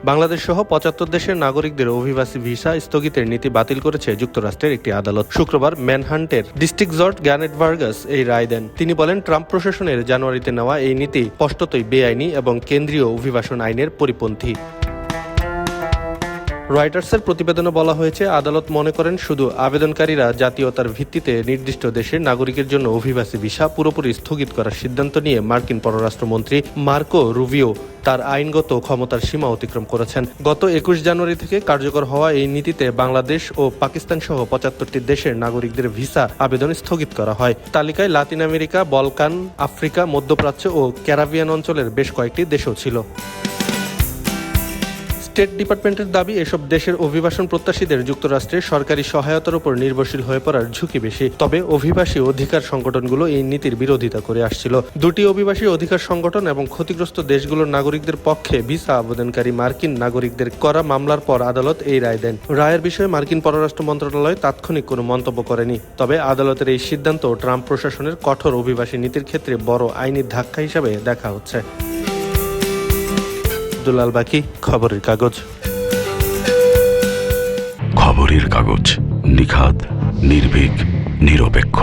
বাংলাদেশ সহ ৭৫ দেশের নাগরিকদের অভিবাসী ভিসা স্থগিতের নীতি বাতিল করেছে যুক্তরাষ্ট্রের একটি আদালত। শুক্রবার ম্যানহান্টের ডিস্ট্রিক্ট জজ গ্যানেট ভার্গাস এই রায় দেন। তিনি বলেন, ট্রাম্প প্রশাসনের জানুয়ারিতে নেওয়া এই নীতি স্পষ্টতই বেআইনি এবং কেন্দ্রীয় অভিবাসন আইনের পরিপন্থী। রয়টার্সের প্রতিবেদনে বলা হয়েছে, আদালত মনে করেন শুধু আবেদনকারীরা জাতীয়তার ভিত্তিতে নির্দিষ্ট দেশের নাগরিকের জন্য অভিবাসী ভিসা পুরোপুরি স্থগিত করার সিদ্ধান্ত নিয়ে মার্কিন পররাষ্ট্রমন্ত্রী মার্কো রুবিও তার আইনগত ক্ষমতার সীমা অতিক্রম করেছেন। গত ২১ জানুয়ারি থেকে কার্যকর হওয়া এই নীতিতে বাংলাদেশ ও পাকিস্তান সহ ৭৫টি দেশের নাগরিকদের ভিসা আবেদন স্থগিত করা হয়। তালিকায় লাতিন আমেরিকা, বলকান, আফ্রিকা, মধ্যপ্রাচ্য ও ক্যারিবিয়ান অঞ্চলের বেশ কয়েকটি দেশও ছিল। স্টেট ডিপার্টমেন্টের দাবি, এসব দেশের অভিবাসন প্রত্যাশীদের যুক্তরাষ্ট্রের সরকারি সহায়তার উপর নির্ভরশীল হয়ে পড়ার ঝুঁকি বেশি। তবে অভিবাসী অধিকার সংগঠনগুলো এই নীতির বিরোধিতা করে আসছিল। দুটি অভিবাসী অধিকার সংগঠন এবং ক্ষতিগ্রস্ত দেশগুলোর নাগরিকদের পক্ষে ভিসা আবেদনকারী মার্কিন নাগরিকদের করা মামলার পর আদালত এই রায় দেন। রায়ের বিষয়ে মার্কিন পররাষ্ট্র মন্ত্রণালয় তাৎক্ষণিক কোনো মন্তব্য করেনি। তবে আদালতের এই সিদ্ধান্ত ট্রাম্প প্রশাসনের কঠোর অভিবাসী নীতির ক্ষেত্রে বড় আইনি ধাক্কা হিসাবে দেখা হচ্ছে। আব্দুল বাকি, খবরের কাগজ। খবরের কাগজ, নিখাত, নির্ভীক, নিরপেক্ষ।